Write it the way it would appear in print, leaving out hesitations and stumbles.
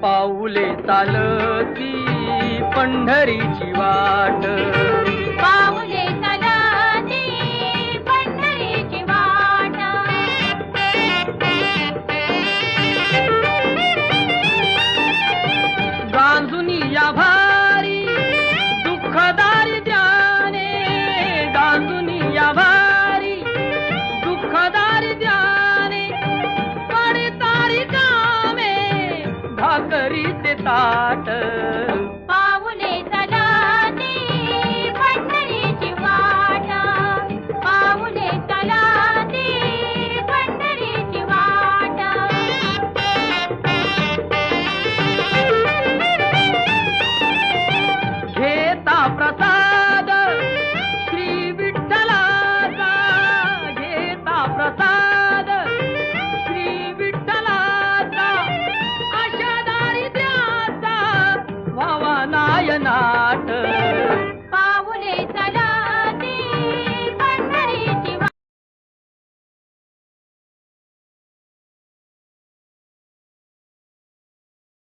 पाऊले चालती पंढरीची वाट, पाऊले चालती पंढरीची वाट. गांजुनी या भारी दुःखदारी द्याने, गांजुनी या भारी दुःखदारी द्याने, पडतारी कामे भाकरीचे ताट. पाऊले चालती पंढरीची वाट, पाऊले चालती पंढरीची वाट. घेता प्रसाद श्री विठ्ठलाचा, घेता प्रसाद श्री विठ्ठलाचा, अशा दारिद्र्याचा व्हावा नायनाट.